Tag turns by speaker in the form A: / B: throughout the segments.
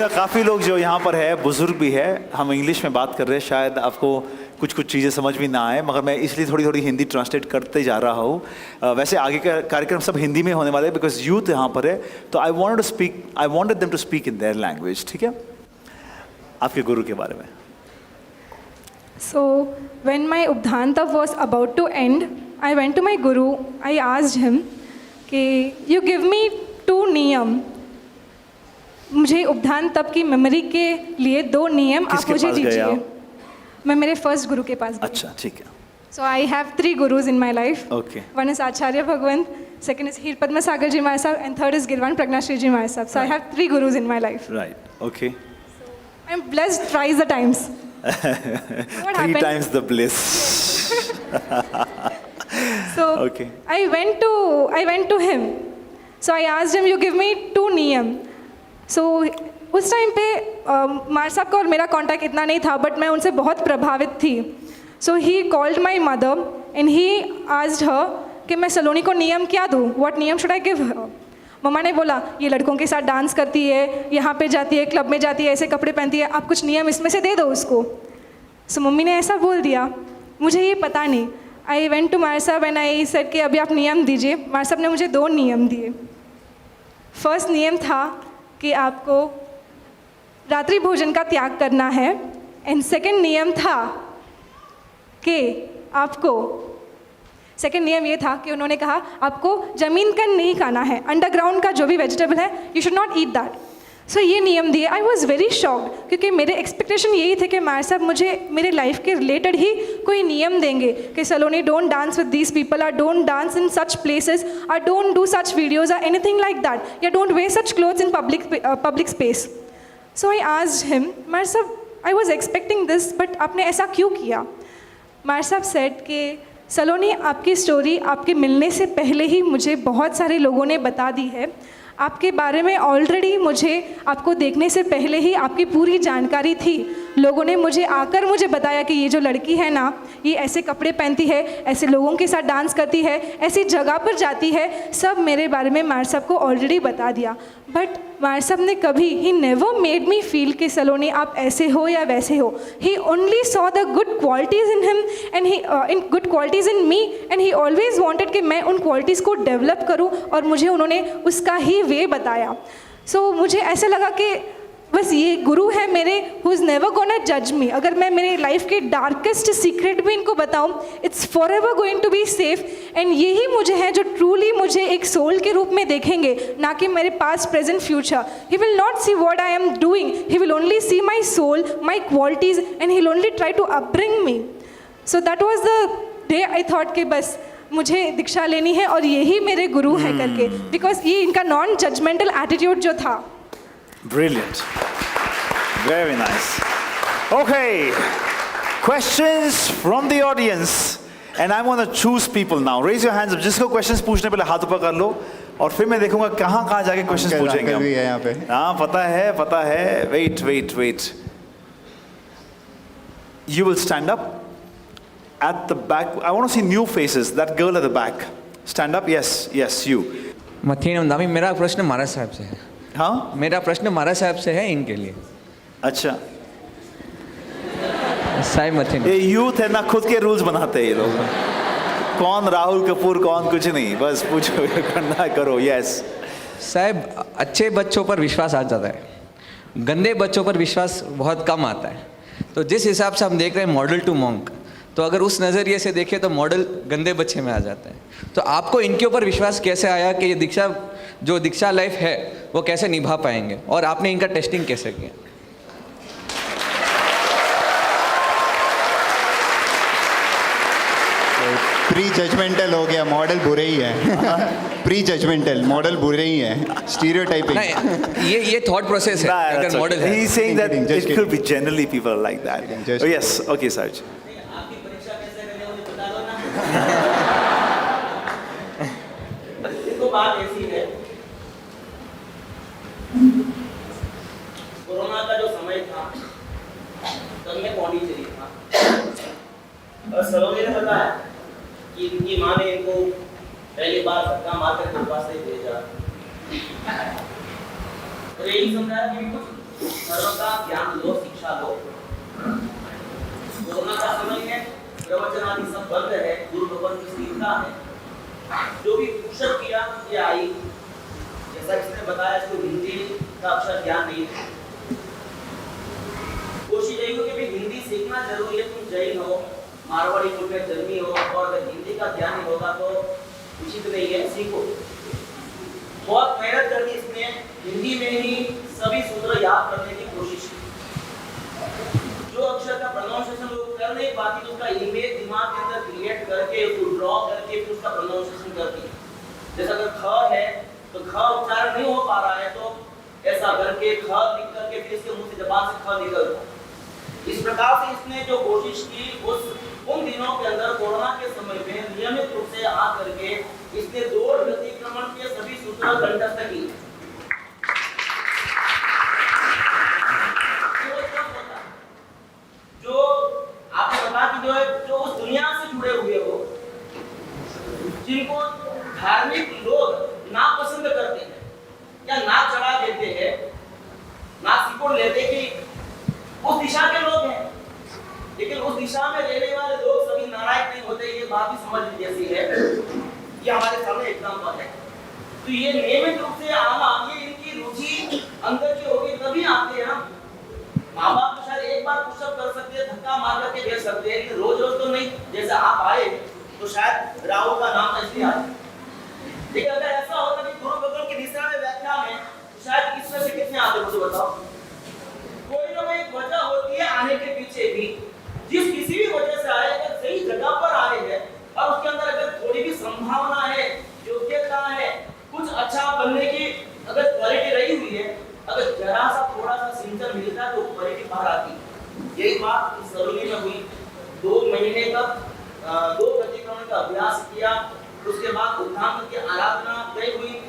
A: काफ़ी लोग जो यहाँ पर है बुज़ुर्ग भी है, हम इंग्लिश में बात कर रहे हैं, शायद आपको कुछ कुछ चीज़ें समझ भी ना आए, मगर मैं इसलिए थोड़ी थोड़ी हिंदी ट्रांसलेट करते जा रहा हूँ। वैसे आगे का कार्यक्रम सब हिंदी में होने वाले हैं बिकॉज यूथ यहाँ पर है, तो I wanted them to speak in their language. ठीक है, आपके गुरु के बारे में।
B: So when my Ubdhan Tap was about to end, I went to my guru. I asked him कि you give me 2 नियम, मुझे उपधान तप की मेमोरी के लिए 2 नियम आप मुझे दीजिए। मैं मेरे फर्स्ट गुरु के पास गई।
A: अच्छा, ठीक है।
B: So I have 3 gurus in my life.
A: Okay.
B: One is Acharya Bhagwant, second is Heer Padma Sagar Ji Maharaj Sahib, and third is Girvan Pragnashri Ji Maharaj Sahib. So I have 3 gurus in my life.
A: Right. Okay.
B: I'm blessed thrice the times. What
A: 3
B: happened?
A: times the bliss.
B: So
A: Okay.
B: I went to him. So I asked him, you give me 2 नियम. So उस time पे मार साहब का और मेरा contact इतना नहीं था, बट मैं उनसे बहुत प्रभावित थी. So he called my mother and he asked her कि मैं सलोनी को नियम क्या दूँ, व्हाट नियम शुड आई गिव हर. मम्मा ने बोला ये लड़कों के साथ डांस करती है, यहाँ पे जाती है, क्लब में जाती है, ऐसे कपड़े पहनती है, आप कुछ नियम इसमें से दे दो उसको. सो मम्मी ने ऐसा बोल दिया, मुझे ये पता नहीं. आई वेंट टू मार साहब एंड आई सेड कि अभी आप नियम दीजिए. मार साहब ने मुझे 2 नियम दिए. फर्स्ट नियम था कि आपको रात्रि भोजन का त्याग करना है, एंड सेकंड नियम था कि आपको सेकंड नियम ये था कि उन्होंने कहा आपको ज़मीन का नहीं खाना है, अंडरग्राउंड का जो भी वेजिटेबल है you should not eat that. So ये नियम दिए. आई वॉज वेरी शॉक्ड क्योंकि मेरे एक्सपेक्टेशन यही थे कि मार साहब मुझे मेरे लाइफ के रिलेटेड ही कोई नियम देंगे कि Saloni don't dance with these people, or don't dance in such places, or don't do such videos or anything like that, या don't wear such clothes in public space. So I asked him, मार साहब I was expecting this but आपने ऐसा क्यों किया. मार साहब said कि सलोनी आपकी स्टोरी आपके मिलने से पहले ही मुझे बहुत सारे लोगों ने बता दी है. आपके बारे में ऑलरेडी मुझे आपको देखने से पहले ही आपकी पूरी जानकारी थी. लोगों ने मुझे आकर मुझे बताया कि ये जो लड़की है ना, ये ऐसे कपड़े पहनती है, ऐसे लोगों के साथ डांस करती है, ऐसी जगह पर जाती है, सब मेरे बारे में मार साहब को ऑलरेडी बता दिया. बट मार साहब ने कभी he never made me feel कि सलोनी आप ऐसे हो या वैसे हो. He only saw the good qualities in him and he in good qualities in me, and he always wanted कि मैं उन क्वालिटीज़ को डेवलप करूं, और मुझे उन्होंने उसका ही वे बताया. सो मुझे ऐसा लगा कि बस ये गुरु है मेरे, हु इज़ नेवर गोना जज मी. अगर मैं मेरे लाइफ के डार्केस्ट सीक्रेट भी इनको बताऊं, it's forever going to be safe. And यही मुझे है जो ट्रूली मुझे एक सोल के रूप में देखेंगे, ना कि मेरे past present future. He will not see what I am doing, he will only see my soul, my qualities, and he will only try to upbring me. So that was the day I thought कि बस मुझे दीक्षा लेनी है और यही मेरे गुरु है करके, बिकॉज ये इनका नॉन जजमेंटल एटीट्यूड जो था.
A: Brilliant. Very nice. Okay. Questions from the audience. And I'm going to choose people now. Raise your hands up. जिसको questions पूछने पहले हाथ ऊपर कर लो, और फिर मैं देखूंगा कहाँ जाके questions पूछेंगे हम.
C: यहाँ पे.
A: हाँ, पता है. Wait. You will stand up at the back. I want to see new faces. That girl at the back. Stand up. Yes, you.
D: मथीन दामी, मेरा प्रश्न महाराज साहब से है.
A: हाँ,
D: मेरा प्रश्न महाराज साहब से है इनके लिए.
A: अच्छा.
D: साई मथीन,
A: ये यूथ है ना, खुद के रूल्स बनाते हैं ये लोग. कौन राहुल कपूर, कौन कुछ नहीं, बस पूछो करना करो. यस
D: साहब, अच्छे बच्चों पर विश्वास आ जाता है, गंदे बच्चों पर विश्वास बहुत कम आता है. तो जिस हिसाब से हम देख रहे हैं मॉडल टू मॉन्क, तो अगर उस नज़रिए से देखें तो मॉडल गंदे बच्चे में आ जाता है. तो आपको इनके ऊपर विश्वास कैसे आया कि ये दीक्षा लाइफ है वो कैसे निभा पाएंगे, और आपने इनका टेस्टिंग कैसे किया?
C: प्री जजमेंटल हो गया, मॉडल बुरे ही है. प्री जजमेंटल मॉडल बुरे ही है, स्टीरियोटाइपिंग.
D: नहीं, ये थॉट प्रोसेस है. अगर मॉडल है,
A: he's saying that
C: Just
A: it could be generally people are like that.
C: Just
A: Oh, yes, okay, Sarj.
E: बात ऐसी है, कोरोना का जो समय था तब मैं पौंडीचेरी था, और सलोनी ने बताया कि इनकी माँ ने इनको पहली बार धक्का मारकर कृपा से भेजा, और यही समझाया कि कुछ सर्वदा ज्ञान लो, शिक्षा लो। कोरोना का समय है, प्रवचन आदि सब बंद है, गुरु भवन की स्थिरता है। जो भी कुशल किया ये आई, जैसा इसने बताया, इसको हिंदी का अक्षर ज्ञान नहीं है। कोशिश यही हो कि भाई हिंदी सीखना जरूरी है। तुम जैन हो, मारवाड़ी कुल में जन्मी हो, और अगर हिंदी का ज्ञान नहीं होगा तो उचित नहीं है, सीखो। बहुत मेहनत करनी इसने, हिंदी में ही सभी सूत्र याद करने की कोशिश की। जो अक्षर का प्रोनाउंसिएशन लोग कर नहीं पाती तो उसका इमेज दिमाग के अंदर क्रिएट करके उसको ड्रॉ करके फिर उसका प्रोनाउंसिएशन करती है। जैसे अगर ख है तो ख उच्चारण नहीं हो पा रहा है तो ऐसा करके ख लिख करके फिर इसके मुंह से जबान से ख निकलता। इस प्रकार से इसने जो कोशिश की उन दिनों के अंदर कोरोना के समय में नियमित रूप से आ करके इसने दौड़ व्यतिक्रमण के सभी सूत्र कंठस्थ किए। जो आपने बता कि जो है जो उस दुनिया से जुड़े हुए हो, जिनको धार्मिक लोग नापसंद करते हैं या नाक चढ़ा देते हैं, नाक सिकोड़ लेते कि उस दिशा के लोग हैं, लेकिन उस दिशा में रहने वाले लोग सभी नारायण नहीं होते। ये बात भी समझ जैसी है, ये हमारे सामने एग्जाम्पल है। तो ये नियमित रूप से आना, ये इनकी रुचि अंदर की होगी तभी आते हैं। माँ बाप तो शायद एक बार पुशअप कर सकते हैं, धक्का मार करके भेज सकते हैं, लेकिन रोज रोज तो नहीं। जैसे आप आए तो शायद राहुल का नाम इसलिए आया, लेकिन अगर ऐसा होता कि गुरु भगवान की दिशा में व्याख्या में तो शायद इसमें से कितने आते मुझे बताओ। कोई ना कोई एक वजह होती है आने के पीछे भी। जिस किसी भी वजह से आए, अगर सही जगह पर आए हैं और उसके अंदर अगर थोड़ी भी संभावना है, योग्यता है, कुछ अच्छा बनने की अगर क्वालिटी रही हुई है, अगर जरा सा थोड़ा सा सिंचन मिलता है तो क्वालिटी बाहर आती। यही बात इस सरोली में हुई। 2 महीने तक 2 प्रतिक्रमण का अभ्यास किया, उसके बाद उत्थान की आराधना तय हुई।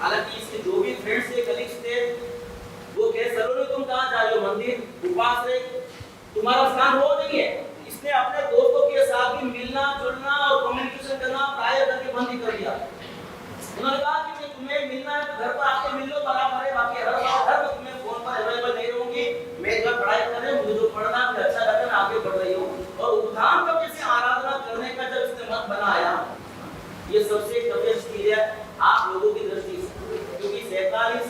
E: हालांकि इसके जो भी फ्रेंड्स थे, कलीग्स थे, वो कहे सरोली तुम कहाँ जा रहे हो, मंदिर उपास रहे, तुम्हारा स्थान वो नहीं है। इसने अपने दोस्तों के साथ भी मिलना जुलना और कम्युनिकेशन करना प्राय करके बंद ही कर दिया। उन्होंने कहा कि मैं तुम्हें मिलना है तो घर पर आके मिल लो, बराबर है, बाकी हर वक्त तुम्हें फोन पर अवेलेबल नहीं रहूंगी। मैं जब पढ़ाई कर रही हूँ, मुझे जो पढ़ना है अच्छा लगता है, आगे बढ़ रही हूँ। और उत्थान का जैसे आराधना करने का जब इसने मत बनाया, ये सबसे टफेस्ट चीज है आप लोगों की दृष्टि से, क्योंकि 47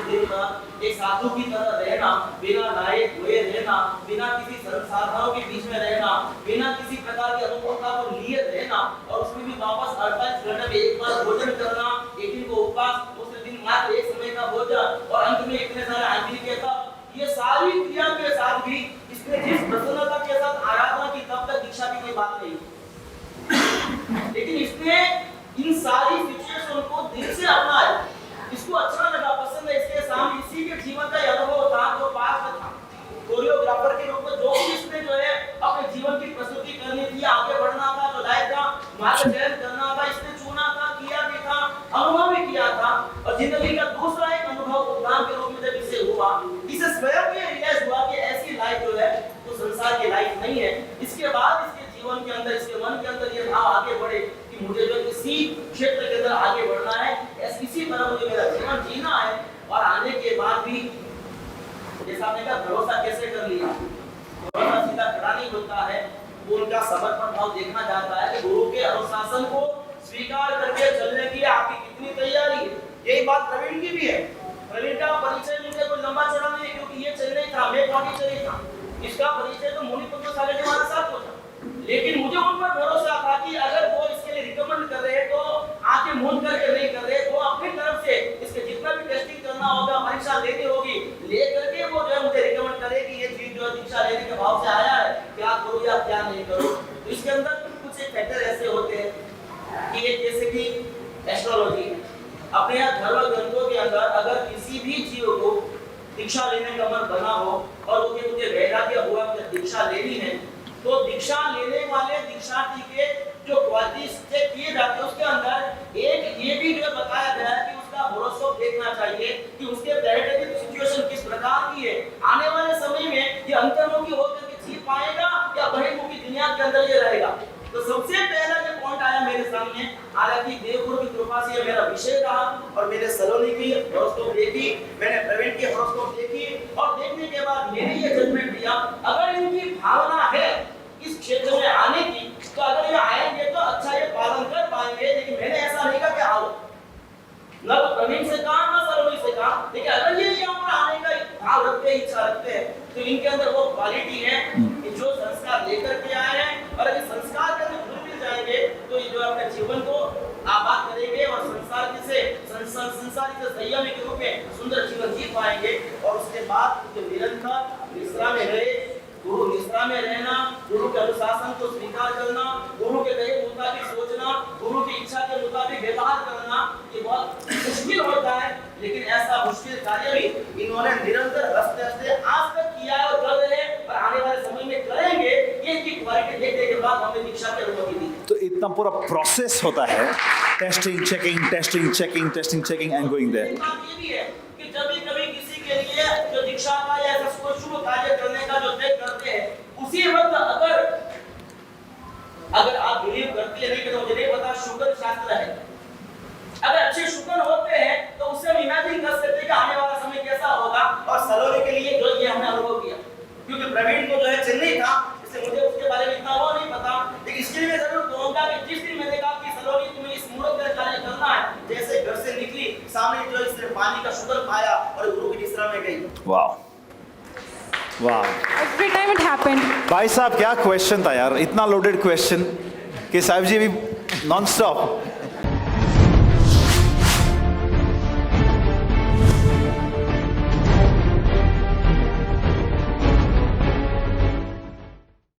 E: दिन का एक साधु की तरह रहना, बिना नहाए धोए रहना, बिना किसी संसाधनों के बीच में रहना, बिना किसी प्रकार की अनुकूलता को लिए रहना, और उसमें भी वापस 48 घंटे में एक बार भोजन करना, एक दिन को उपवास, दूसरे दिन मात्र एक समय का भोजन, और अंत में इतने सारे आदमी के साथ ये सारी क्रिया के साथ भी इसने जिस प्रसन्नता के साथ आराधना की, तब तक दीक्षा की कोई बात नहीं। लेकिन इसने इन सारी सिचुएशन को दिल से अपनाया, इसको अच्छा लगा, पसंद है। इसके सामने इसी के जीवन का अनुभव था जो पास में था। कोरियोग्राफर के रूप में जो भी इसने जो है अपने जीवन की प्रस्तुति करनी थी, आगे बढ़ना था, जो लायक था, मार्ग चयन करना था, इसने चुना था, किया भी था, अनुभव भी किया था। और जिंदगी का दूसरा एक अनुभव उद्धार के रूप में जब इसे हुआ, इसे स्वयं भी रियलाइज हुआ कि ऐसी लाइफ जो है वो संसार की लाइफ नहीं है। इसके बाद इसके जीवन के अंदर, इसके मन के अंदर ये भाव आगे बढ़े कि मुझे जो इसी क्षेत्र के अंदर आगे बढ़ना है, इसी तरह मुझे मेरा जीवन जीना है। और आने के बाद भी जैसा आपने कहा भरोसा कैसे कर लिया, भरोसा सीधा खड़ा नहीं होता है, वो उनका समर्पण भाव देखना जाता है कि गुरु के अनुशासन को स्वीकार करके चलने की आपकी कितनी तैयारी है। यही बात प्रवीण की भी है। प्रवीण का परिचय मुझे कोई लंबा चौड़ा नहीं है, क्योंकि ये चेन्नई था, मैं पांडिचेरी था। इसका परिचय तो मुनिपुत्र साले के हमारे साथ होता, लेकिन मुझे उन पर भरोसा था कि अगर वो इसके लिए रिकमेंड कर रहे हैं तो आके मूंद करके नहीं कर रहे, वो अपनी तरफ से इसके जितना भी टेस्टिंग करना होगा, परीक्षा देनी होगी, ले करके वो जो है मुझे रिकमेंड करे कि ये चीज जो है दीक्षा लेने के भाव से आया है, क्या करूँ या क्या नहीं करूँ। तो इसके अंदर कुछ एक फैक्टर ऐसे होते हैं कि ये जैसे कि एस्ट्रोलॉजी, अपने यहाँ धर्म ग्रंथों के अंदर अगर किसी भी जीव को दीक्षा लेने का मन बना हो और वो मुझे वैराग्य हुआ, मुझे दीक्षा लेनी है, तो दीक्षा लेने वाले दीक्षार्थी के जो क्वालिटीज चेक किए जाते हैं, उसके अंदर एक ये भी जो बताया गया है कि उसका होरोस्कोप देखना चाहिए कि उसके प्लैनेटरी सिचुएशन किस प्रकार की है, आने वाले समय में ये अंतर्मुखी होकर के जी पाएगा या बहिर्मुखी दुनिया के अंदर ये रहेगा। तो सबसे पहला जो पॉइंट आया है मेरे सामने। हालांकि देवगुरु की कृपा से ये मेरा विषय रहा और मैंने सलोनी की हॉरोस्कोप देखी, मैंने प्रवीण की हॉरोस्कोप देखी और देखने के बाद मैंने ये जजमेंट दिया अगर इनकी भावना है इस क्षेत्र में आने की तो अगर ये आएंगे तो अच्छा ये पालन कर पाएंगे। लेकिन मैंने ऐसा नहीं कहा कि आओ, न तो प्रवीण से कहा न सलोनी से कहा, लेकिन अगर ये यहाँ पर आने का भाव रखते हैं, इच्छा रखते हैं तो इनके अंदर वो क्वालिटी है कि जो संस्कार लेकर के आए हैं और अगर संस्कार के अंदर घुल मिल जाएंगे तो ये जो अपने जीवन को आबाद करेंगे और संसार से संयमी के रूप में सुंदर जीवन जी पाएंगे। और उसके बाद जो निरंतर निश्रा में रहे, गुरु निश्रा में रहना, गुरु के अनुशासन को स्वीकार करना, गुरु के कहे मुताबिक सोचना, गुरु की इच्छा के मुताबिक व्यवहार करना, ये बहुत मुश्किल होता है। लेकिन ऐसा मुश्किल कार्य भी इन्होंने निरंतर हंसते हंसते आज तक किया है और कर रहे हैं और आने वाले समय में करेंगे। ये इनकी क्वालिटी देखने के बाद हमें दीक्षा की अनुमति दी।
A: तो इतना पूरा प्रोसेस होता है, testing checking testing checking testing checking and going there.
E: बात ये भी है कि जब भी कभी किसी के लिए जो दीक्षा का या ऐसा कोई शुभ कार्य करने का जो तय करते हैं उसी वक्त अगर आप बिलीव करते हैं नहीं कि तो मुझे नहीं पता, शुक्र शास्त्र है, अगर अच्छे शुक्र होते हैं तो उससे हम इमेजिन कर सकते हैं कि आने वाला समय कैसा होगा। और सलोनी के लिए जो ये हमने अनुभव किया, क्योंकि प्रवीण को जो है चेन्नई था इसलिए मुझे उसके बारे में इतना वो नहीं पता, लेकिन इसके लिए जरूर कहूंगा कि जिस दिन मैंने कहा कि सलोनी तुम्हें इस मुहूर्त में कार्य करना है, जैसे घर से निकली सामने जो इसने पानी का शुक्र पाया और गुरु की निश्रा में गई।
A: वाह वाह,
B: Every time it happened.
A: भाई साहब क्या क्वेश्चन था यार, इतना लोडेड क्वेश्चन कि साहिब जी अभी नॉन स्टॉप